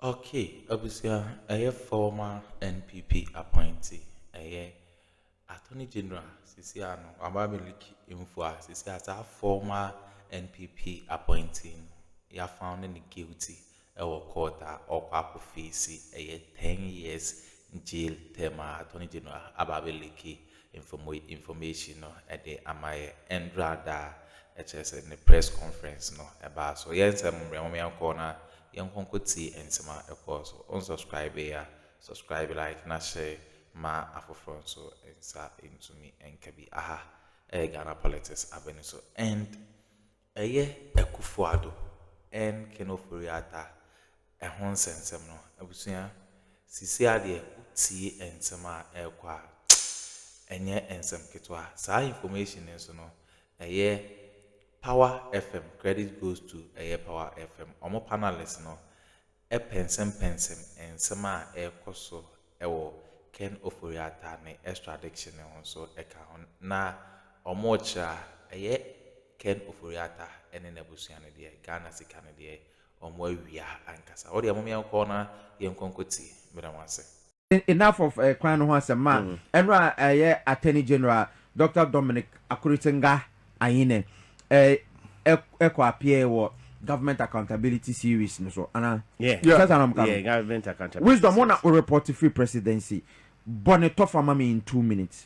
Okay, obviously, a former NPP appointee, a Attorney General, Sisiano, Amabiliki Info, Sisi as a former NPP appointee, you found in guilty, a quarter or Kwaku Fisi, a 10 years jail term, Attorney General, Ababiliki information, at the Amaya, and rather, in the press conference, no, about so, yes, I'm corner. Young Konkoti and Sama, of course, unsubscribe here, subscribe, like, na share, ma afro so, and sa into me, and kabi, aha, Ghana politics, avenue so, and a year, Akuffo Addo, and Keno Furiata, a hon sense, no, Abusia, Sisia de Uti and Sama, Elqua, and yet, and some Ketwa, sa information, and so no, a year. Power FM credit goes to a Power FM. Omo panelists no pensem and some koso ewo Ken Oforiata ne extradition so na omo cha Ken Oforiata ene nebusuane de Ghana sikane de omo awia ankasa. Odi amomi anko na yenkonkoti medamase. Enough of kwan ho asema enra Attorney General Dr. Dominic Akurutenga Ayine appear what government accountability series so government accountability wisdom one report to free presidency bonneto famami in 2 minutes.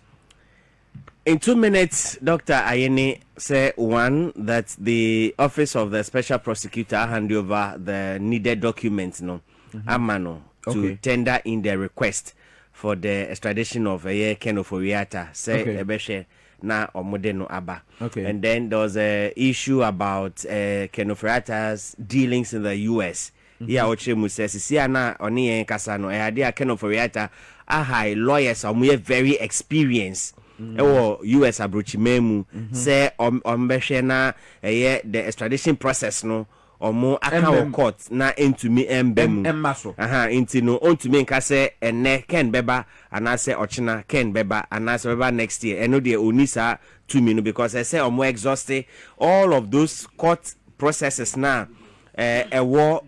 In 2 minutes, Dr. Ayene said one that the office of the special prosecutor hand over the needed documents amano to tender in the request for the extradition of Ken Oforiatta say na omodeno aba. And then there was a issue about Ken Oforiatta's dealings in the US. Yeah, Ochemu says na oni kasa no idea Ken Oforiatta high lawyers are very experienced. US abrochimemu say ombehwe na the extradition process no omo account court na entumi embemu inti no ontumi nka say ene Ken beba anase ochina Ken beba anase beba next year eno de onisa to me no because I say omo exhausted all of those court processes now war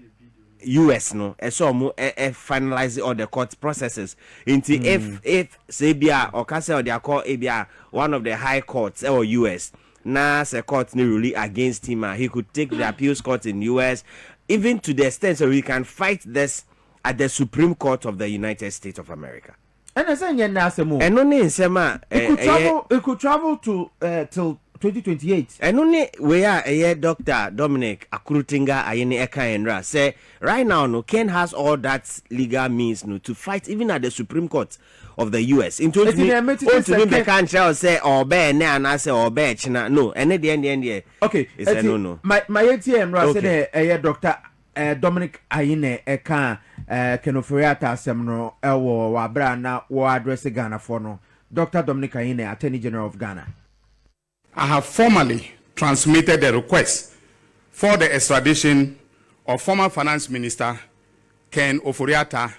US no so omo finalize all the court processes inti if say bia or ka say or they call ebia one of the high courts or US na se court ni ruling against him he could take the appeals court in US even to the extent so we can fight this at the Supreme Court of the United States of America. And I say and only in sema it could travel to till 2028. And only we are Dr. Dominic Akurutenga Ayene Eka Enra say right now no Ken has all that legal means no to fight even at the Supreme Court of the US. In 2020 they can't say or bear na and I say or bear china no and at the end okay it's a no my ATM Enra said Dr. Dominic Ayene Eka Ken Oforiatta semno ewo wabra na wo address Ghana for no Dr. Dominic Ayene Attorney General of Ghana. I have formally transmitted the request for the extradition of former Finance Minister Ken Oforiatta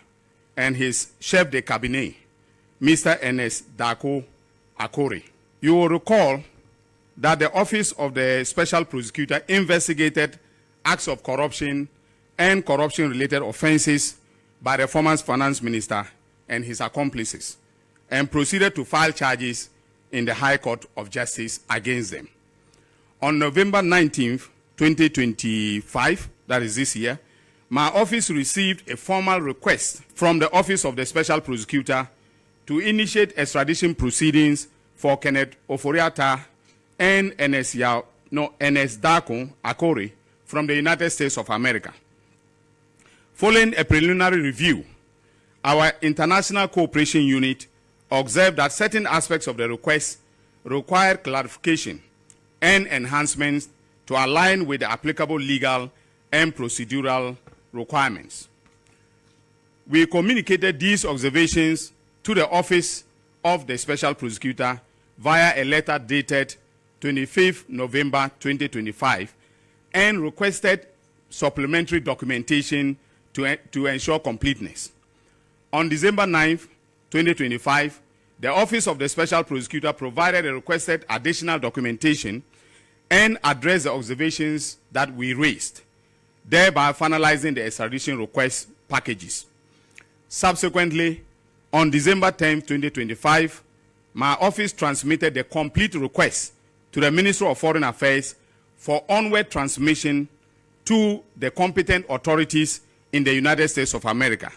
and his chef de cabinet, Mr. Ernest Dako Akore. You will recall that the Office of the Special Prosecutor investigated acts of corruption and corruption-related offenses by the former Finance Minister and his accomplices and proceeded to file charges in the High Court of Justice against them. On November 19th, 2025, that is this year, my office received a formal request from the Office of the Special Prosecutor to initiate extradition proceedings for Kenneth Oforiatta and Ernest Dako Akore from the United States of America. Following a preliminary review, our International Cooperation Unit observed that certain aspects of the request require clarification and enhancements to align with the applicable legal and procedural requirements. We communicated these observations to the Office of the Special Prosecutor via a letter dated 25th November 2025 and requested supplementary documentation to ensure completeness. On December 9th, 2025, the Office of the Special Prosecutor provided a requested additional documentation and addressed the observations that we raised, thereby finalizing the extradition request packages. Subsequently, on December 10, 2025, my office transmitted the complete request to the Ministry of Foreign Affairs for onward transmission to the competent authorities in the United States of America.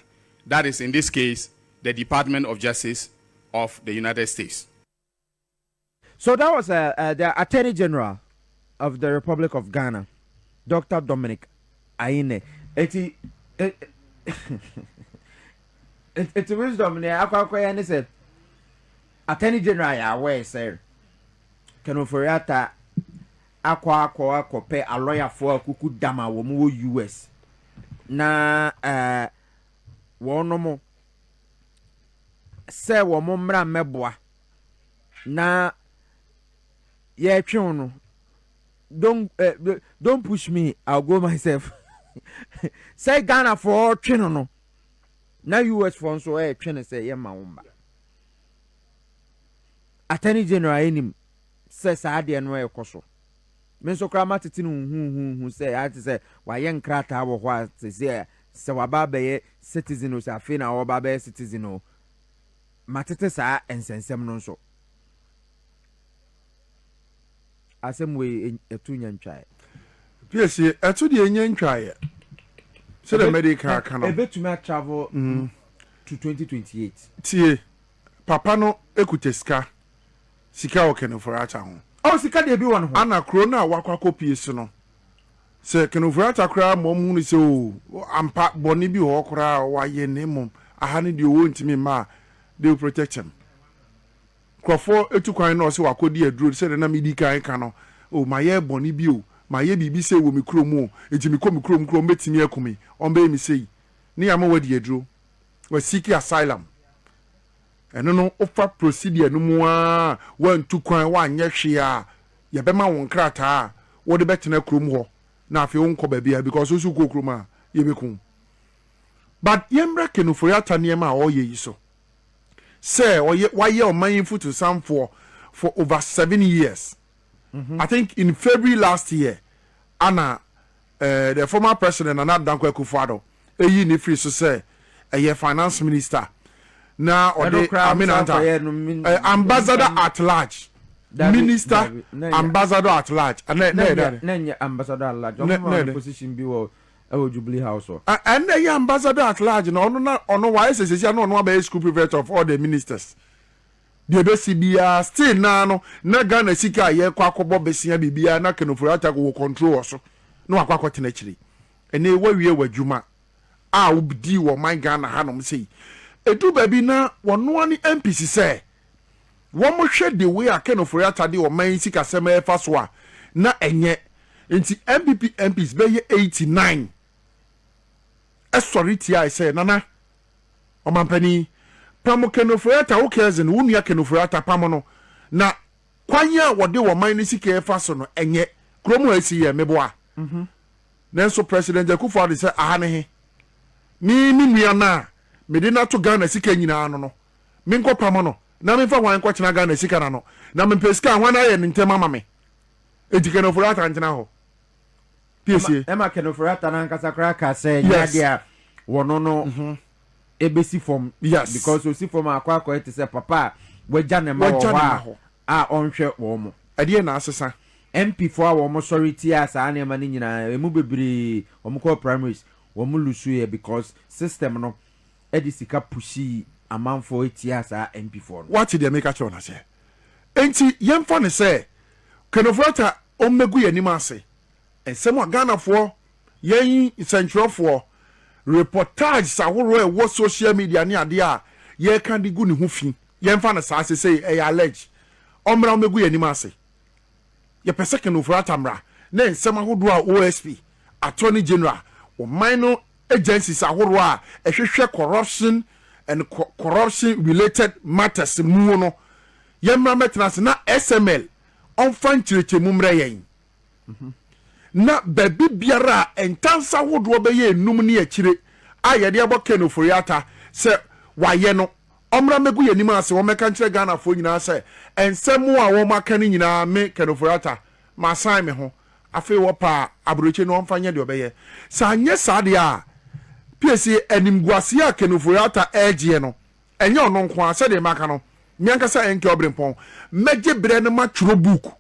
That is, in this case, the Department of Justice of the United States. So that was the Attorney General of the Republic of Ghana, Dr. Dominic Ayine. It's wisdom. I said, Attorney General, ya aware, sir. Kenoforiata akwa kope a lawyer for kuku dama wo US. Na wonomo se wo mo mra meboa na ye twe no don't push me, I'll go myself. Say Ghana for twe no na US for so twe say ye ma womba. Attorney General enim say sa ade no e koso men so kra matete no say I say wa ye nkrata wo ho a say waba be citizen o say afi na wo ba be citizen o matete sa ensensem no so asem we etu nyantwae yes etu de nyantwae so the medical kana ebetumi travel to 2028 tie papa no ekuteska sika o Kenoforiata ho oh sika de bi won ho ana kro na wakwa kopie so no se Kenoforiata kra mom hu ni se o ampa boni bi ho kra wa ye ne mom aha ne de o ntimi ma they protect him krofo etukwan na o se wakodi aduro se na medi kan ka no o ma ye boni bi o ma ye bibi se wo mi krom o ejimi ko mi krom betimi akumi on be mi sei ni am wadi aduro wa seek asylum eno no offer procedure no mu a wan tukwan wa anye hwe a ye bema won krata wo de betena krom ho na afi won ko ba bia because osu ko krom a ye bekun but yemra Kenoforiata niema a oye yi so say oye why your man foot to some for over 7 years. I think in February last year Anna the former president Akuffo Addo eyi ni free so say finance minister na ambassador at large minister ambassador at large and ambassador at large position bi wo Jubilee House and the ambassador at large no why say no be school prefect of all the ministers the BCBA still na Ghana sika ye kwa akobo besia bibia na Kenoforiata go control so no akwa tena chiri ene wawie wadwuma a obdi wo man Ghana hanom sei edu baby na wono ani MPC say wo mo hwe the way a Kenoforiata de wo man sika sema e fa so a na enye nti MPs be ye 89 sorry I say nana o mampani pamo Kenoforiata wo kezen wo nua Kenoforiata pamo no na kwanya wode wo man ni sika e fa so no enye kromo asi ye meboa nanso president Akuffo Addo say aha ne he ni nua na mede na to Ghana sika nyina no me nko pamo no na me fa wan ko chena Ghana sika na no na me pesika hwan aye ne ntem mama me enti Kenoforiata ntena ho PSA Emma Kenoforiata na nkasa kra ka say yadia wono no ebesi form yes because o si form akwa it say papa waja ne ma wo a onhwe wo mo ade na asesa MP for wo mo sorry tia sa na ma ni nyina emu bebiri wo mo call primaries wo mo lusu ye because system no edisika pushi amanfo tia sa MP for what did they make a chona say enti yemfa ne say Kenoforiata ommegu yanima ase ensemo Ghana for yen central for reportage saworo e wo social media ni ade a ye kan de gu ne ho fi yemfa ne sa ase say e allege omra omegu yanima ase ye pese Kenoforiata mra na ensemo ahodo a OSP Attorney General o minor agencies ahoro a ehwehwe corruption and corruption related matters mu no yemra metnas na SML on fan chirechemu mra yen na baby biara entansa hodo be ye enum ne akire ayede abo Kenoforiata se waye no omra megu yanim ase wo meka nkire Ghana fo nyina se ensemu a wo maka ni nyina me Kenoforiata ma sign me ho afi wo pa abroche no mfanya de obeye sa anye sa de a PSA animguase a Kenuforiata edge no enye ono nko a said maka no nyankasa enke obrempon meje bre no ma tworo book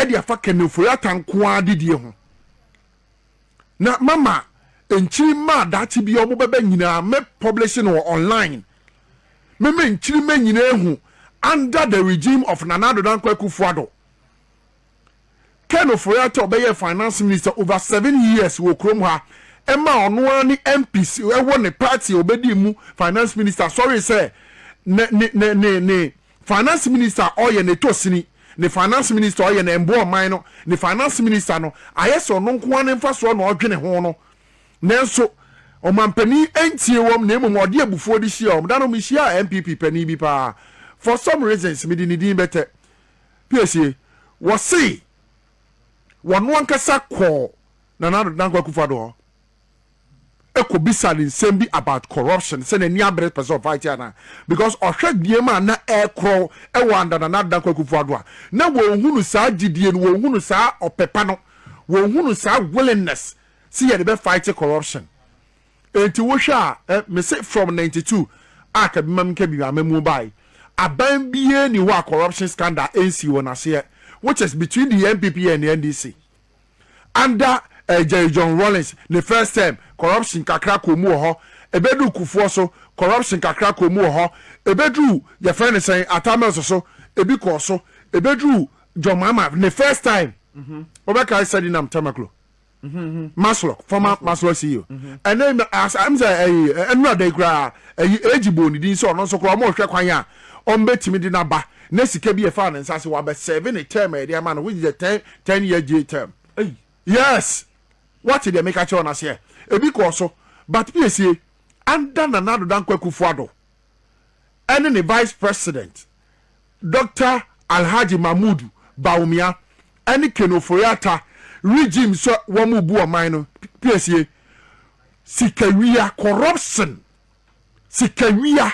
e dia fa Kenuforiata nko a didie ho na mama enchiri ma dati bi omo bebe nyina me publishing online me enchiri ma nyina ehu under the regime of Nana Addo Akuffo Addo Kenuforiata obeye finance minister over 7 years wo krom ha Emma ono ani MPs e wo ne party obedi mu finance minister sorry say ne finance minister oye ne tosini ne finance minister oye ne embo oman no ne finance minister no ayeso no nko an mfa so no odwene ho no nenso omampani entie wom na emu ode abufuo di hia om dano mi hia MPP pani bi pa for some reasons me di ni din bete PSA wo see wono ankasa ko na Akuffo Addo eko bisali nsem about corruption say na ni abre person fight na because ohwedie ma na ekro e wanda na Akuffo Addo na wo hunu saa gidie no wo hunu saa opepa no wo hunu saa willingness see ye be fight corruption enti wo hwa me say from 92 aka bi mam ka bi amamu bai aban bie ni wa corruption scandal NC wona say which is between the MPP and the NDC under John Rawlings the first time corruption kakra ko mu ho ebedu kufuo so corruption kakra ko mu ho ebedu your friend say atamel so ebi ko so ebedu John Mahama the first time obeka said in am tamaklo Maslow former Maslow CEO and then as I'm say enra dey gra ejibo ni din so no so kro mo hwe kwan a on betimi di na ba na sika bi e fa na nsa se wa be 7 term e dey man which is a 10-year J term yes what did they make a choice here ebi ko so but PSA under Nana Akuffo Addo and the vice president Dr. Alhaji Mahmoud Bawumia and Kenuforiata regime so wamu bu oman no PSA sikawia corruption sikawia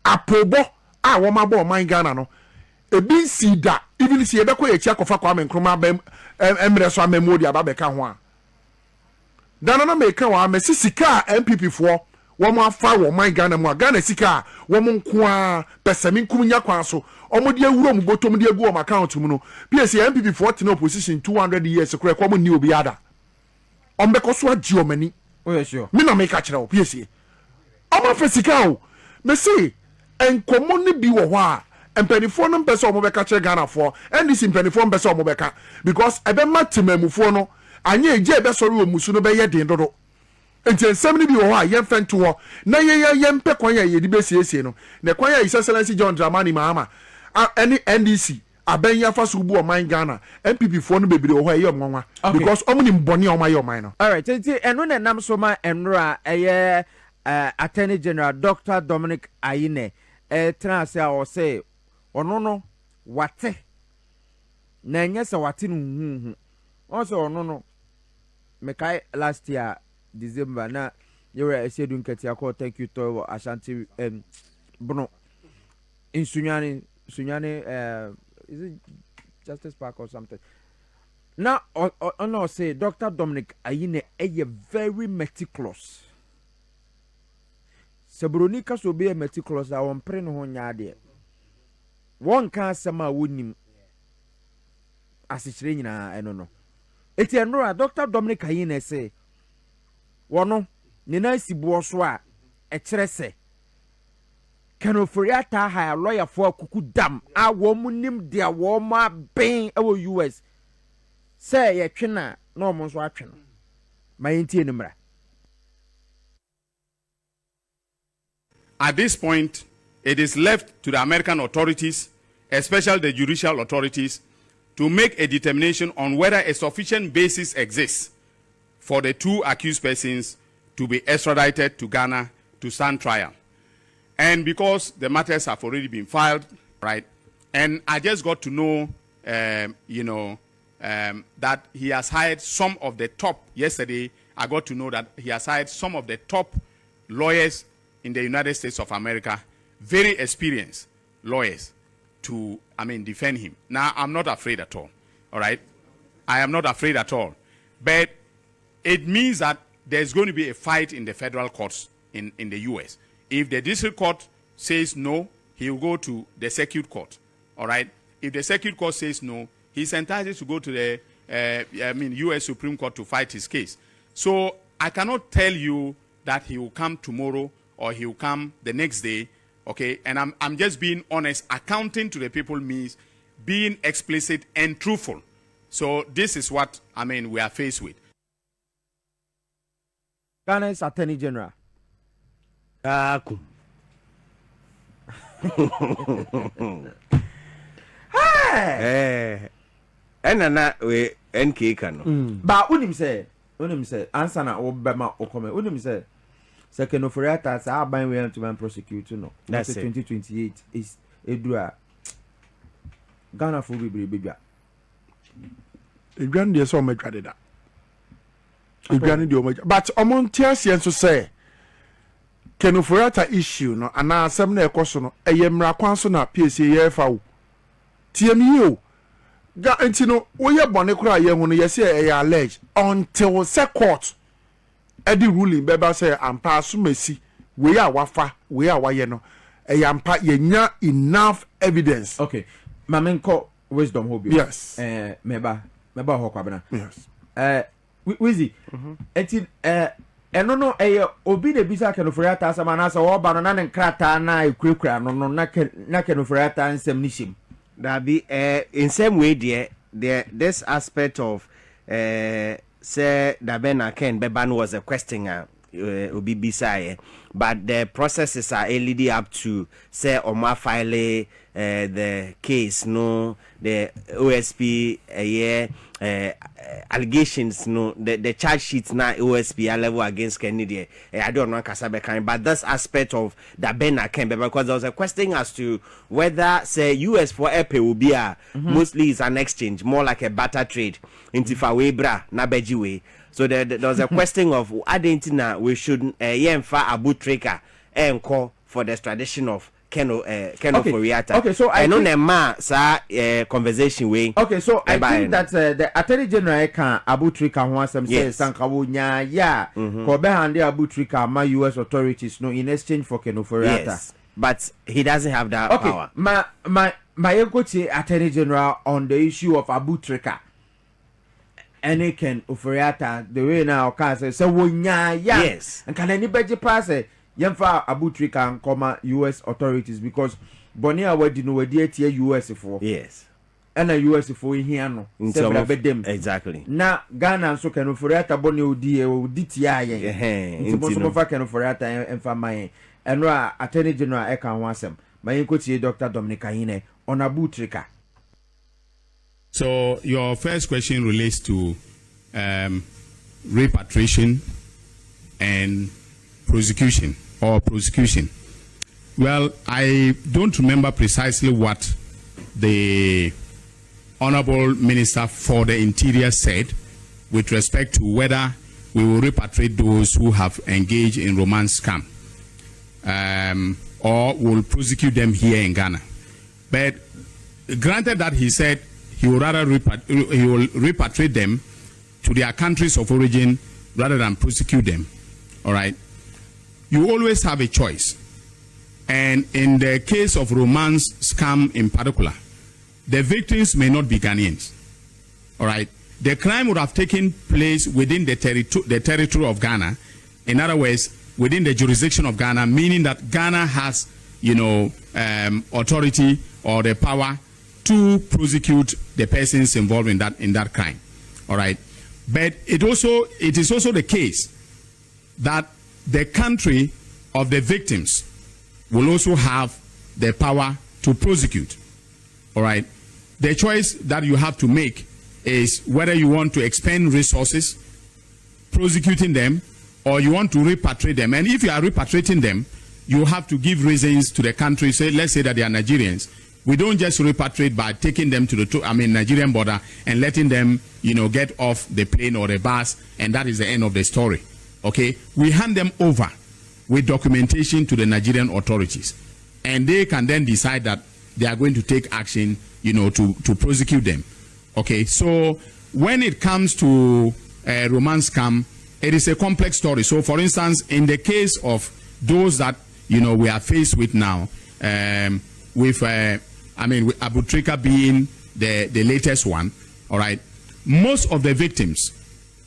apobo a woma bo oman Ghana no ebi sida even si ebe ko ye chia kofa kwa Nkrumah bem emre so amemodi ababeka ho a dana na meka wa amesi sika MPP fo womo afa wo man Ghana mu a Ghana sika womo nko a pesami nkumnya kwa so omodi awuro mu botom de agu o account mu no PSA MPP fo tena opposition 200 years kure kwa mo ni obi ada ombeko so agi omani oh sure me na meka kire o PSA omo fa sika o me say enkomo ni bi wo ho a empanifo no mpese omo beka kire Ghana fo NDC empanifo mpese omo beka because ebe matemamufo no anye eje ebe sori omusu no be ye den dodo enti ensem ni bi wo ha ye mfento ho na ye mpe kwan ya ye di be siesie no na kwan ya His Excellency John Dramani Mahama any NDC abenya fa so bu o man Ghana MPP fo no bebre wo ha ye omwanwa because omo ni mboni o maye o man no all right enti eno na nam so ma enra eye Attorney General Dr. Dominic Ayine trans a o say ono no wate na enye se wate no hu also ono no mekai last year December na you were a sedun ketia call thank you to Ashanti Bruno in Sunyani is it Justice Park or something now no say Dr. Dominic Ayine very meticulous Sabronika so be meticulous a won pre no ho nyaade won kan sama wonim asichire nyina eno no eti enro Dr. Dominic Ayine say wono ne na sibuo so a kire se Kenuforiata ha lawyer for kuku dam a wo munim dia wo ma ben e wo US say ye twena na o mo so atwena mayenti enumra. At this point, it is left to the American authorities, especially the judicial authorities, to make a determination on whether a sufficient basis exists for the two accused persons to be extradited to Ghana to stand trial. And because the matters have already been filed, right, and I just got to know, that he has hired some of the top, yesterday I got to know that he has hired some of the top lawyers in the United States of America, very experienced lawyers to, defend him. Now, I'm not afraid at all right? I am not afraid at all. But it means that there's going to be a fight in the federal courts in the U.S. If the district court says no, he will go to the circuit court. All right? If the circuit court says no, he's entitled to go to the U.S. Supreme Court to fight his case. So I cannot tell you that he will come tomorrow or he will come the next day, okay? And I'm just being honest. Accounting to the people means being explicit and truthful. So this is what, we are faced with. Ghana's Attorney General. Hey! Enana we NK kano. Ba unim say answer na obema okome. Unim say second of Furiata sa aban we to man prosecute no. That's 2028 is edua Ghana for bibia. Edwan dey so medwade da. Edwan dey o medwade. But omontia so say Kenofurata issue no ana asem na ekoso no eyemra kwan so na PSA yefa wo. TMU ga entino wo ye bone kura ye hu no ye say e allege until se court edi ruling beba say ampa so mesi we ya wafa we ya waye no e ampa ye nya enough evidence. Okay. Mamenko wisdom hobby. Yes. Meba ho kwabena. Yes. Wizi. Enti no obi de bisa Kenofurata asama na sa wo ba no na nkrata na ekurakura no na Kenofurata nsem nishim. That be in same way this aspect of say Dabena Ken Beban was a question obi bisa but the processes are leading up to say Oma file the case no the OSP allegations no the charge sheets na OSP level against Kennedy I don't know Kasabe kind but this aspect of Dabena Ken because there was a question as to whether say US for Epe will be mostly is an exchange more like a barter trade into Fawebra na Bejiwe. So there was a question of Argentina we should yemfa Abu Trika and call for the extradition of Furiata. Okay, so I know conversation way. Okay, so I think that the Attorney General can Abu Trika wants some say Sankabunya Kobe and the Abu Trika my US authorities no in exchange for Furiata. Yes, but he doesn't have that power. My Attorney General on the issue of Abu Trika. Any can Furiata the way now can say so yes and can anybody pass it yemfa Abu Trika and comma US authorities because Bonia wedi no wedi etie US for yes and a US for here no them exactly na Ghana so can Furiata boni odi tia yen nti mo fa can Furiata emfa man and Attorney General e kan ho asem man ko tie Dr. Dominic Ayine on Abu Trika. So your first question relates to repatriation and prosecution. Well, I don't remember precisely what the Honorable Minister for the Interior said with respect to whether we will repatriate those who have engaged in romance scam or will prosecute them here in Ghana. But granted that he said he will rather repatriate them to their countries of origin rather than prosecute them. All right. You always have a choice. And in the case of romance scam in particular, the victims may not be Ghanaians. All right. The crime would have taken place within the territory of Ghana. In other words, within the jurisdiction of Ghana, meaning that Ghana has, authority or the power to prosecute the persons involved in that crime. All right. But it is also the case that the country of the victims will also have the power to prosecute. All right. The choice that you have to make is whether you want to expend resources prosecuting them or you want to repatriate them. And if you are repatriating them, you have to give reasons to the country. Say, let's say that they are Nigerians. We don't just repatriate by taking them to the Nigerian border and letting them, get off the plane or the bus, and that is the end of the story. Okay? We hand them over with documentation to the Nigerian authorities, and they can then decide that they are going to take action, to prosecute them. Okay? So when it comes to romance scam, it is a complex story. So, for instance, in the case of those that we are faced with now, with Abu Trika being the latest one, all right. Most of the victims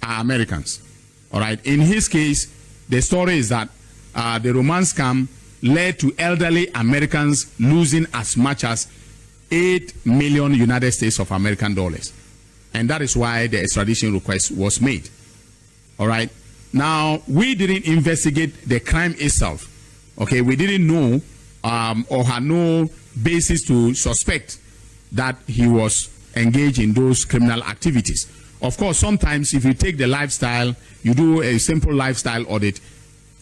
are Americans, all right. In his case, the story is that the romance scam led to elderly Americans losing as much as $8 million United States of American dollars, and that is why the extradition request was made. All right. Now, we didn't investigate the crime itself. Okay, we didn't know or had no basis to suspect that he was engaged in those criminal activities. Of course, sometimes if you take the lifestyle, you do a simple lifestyle audit,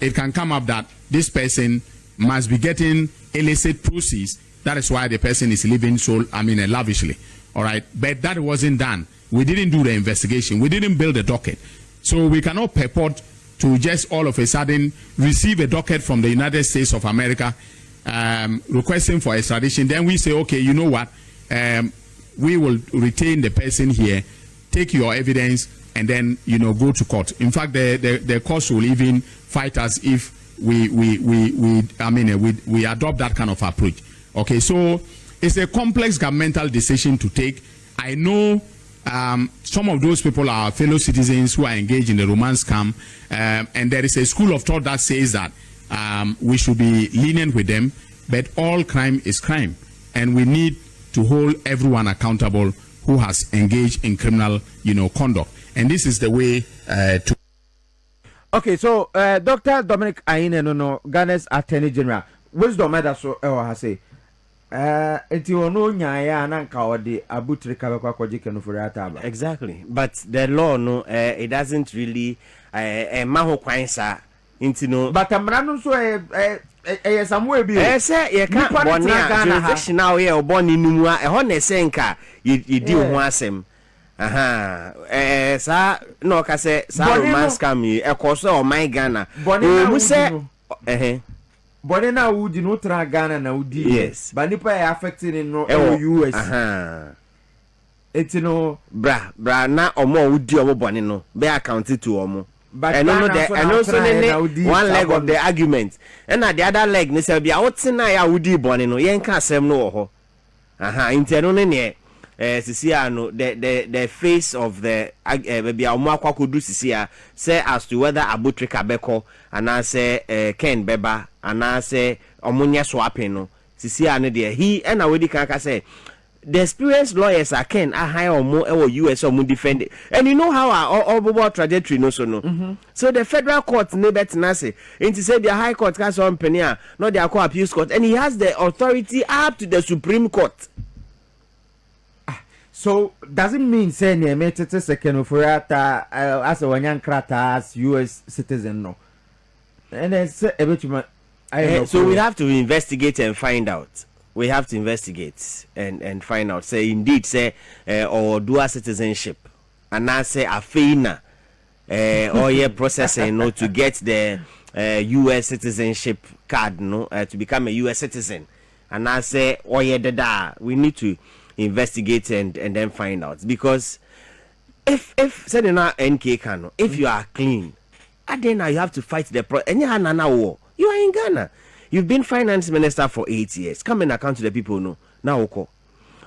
it can come up that this person must be getting illicit proceeds. That is why the person is living so, lavishly. All right, but that wasn't done. We didn't do the investigation. We didn't build a docket. So we cannot purport to just all of a sudden receive a docket from the United States of America requesting for extradition. Then we say, okay, you know what? We will retain the person here, take your evidence, and then go to court. In fact, the court will even fight us if we adopt that kind of approach. Okay, so it's a complex governmental decision to take. I know some of those people are fellow citizens who are engaged in the romance scam, and there is a school of thought that says that we should be lenient with them, but all crime is crime, and we need to hold everyone accountable who has engaged in criminal, conduct, and this is the way to. Okay, so Dr. Dominic Ayine, Ghana's Attorney General, wisdom matter so has say. Exactly, but the law it doesn't really maho kwansa into no. But I'm so somewhere be. Say you can't jurisdiction now here born in Numua a honest senka you do wasem. Sa no ka say sa romance scam e course o my Ghana. We say But now would you not try Ghana now? Yes. But nipa affected in no US. It's bra na omo would do omo boni no be accounted to omo. But and also one leg of the argument. And the other leg ni say be out na ya would boni no yen ka asem no ho. Inteno ne sisia no the face of the maybe omo akwakodu sisia say as to whether Abu Trika beko and I say Ken Beba and I say omunya swapping no sisia no there he and already can say the experienced lawyers are Ken a high or more US or more defend it. And you know how our trajectory no so no. So the federal court never say into say the high court has on Penia, not the court appeals court, and he has the authority up to the Supreme Court. So doesn't mean say ne metete second for as a wanyan krata as US citizen no. And then say so we have to investigate and find out. We have to investigate and find out. Say indeed say or dual citizenship and I say a feina or yeah processing no to get the US citizenship card no to become a US citizen and I say oh yeah da we need to investigate and then find out because if say na NK can if you are clean then now you have to fight the any hanana war you are in Ghana. You've been finance minister for 8 years. Come and account to the people no. Now Oko.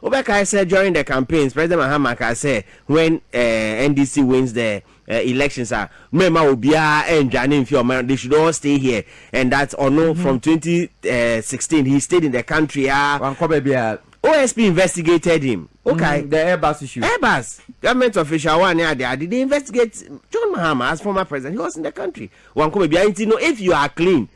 Obeka I said during the campaigns, President Mahama I said when NDC wins the elections Mema Obia and Janin Fioma, they should all stay here. And that's or no from 2016 he stayed in the country. OSP investigated him. Okay. The Airbus issue. Airbus. Government official one there. Did they investigate John Mahama as former president? He was in the country. If you are clean.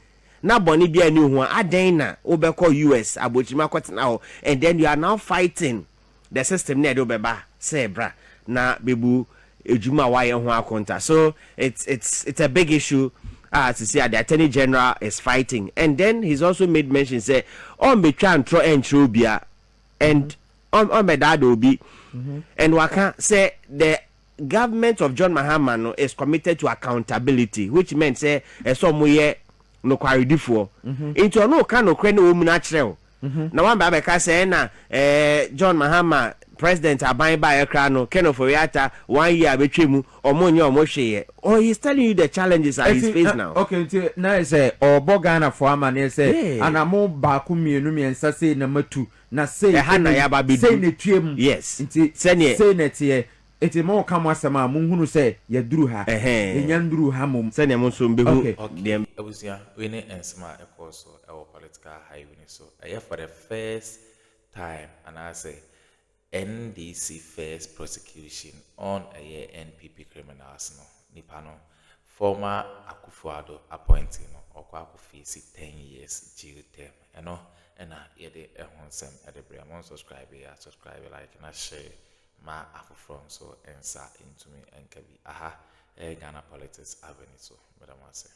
Na boni bia ni ho adena obeko US abochima kwetena and then you are now fighting the system na do beba say bra na bebu ejuma wa ye ho akonta. So it's a big issue to see the Attorney General is fighting, and then he's also made mention say on be try and throw entro bia and on be dad obi and waka say the government of John Mahama no is committed to accountability, which means say somewhere no kwaridifo into no kan no kre no mu na kyerɛw na wan ba be ka say na John Mahama president aban ba ekra no Ken Ofori-Atta 1 year betwe mu omonye omohwe or he's telling you the challenges that he's faced now. Okay, now say obo Ghana for ama na say anamo ba ku mienu miensa say na matu na say hana ya ba be say ne tuem yes nti say ne tie eti mo ka mo asema mo hunu say ya duru ha enya nduru ha mom say ne mo so mbehu dem abusia we ne ensema ekoso e political highway so for the first time and I say NDC first prosecution on a NPP criminals no nipano former Akuffo Addo appointing no okwa face 10 years jail term eno ena yede ehonsem edebra mon subscribe like na share ma afufron so ensa into me enkabi aha Ghana politics avenue so madam say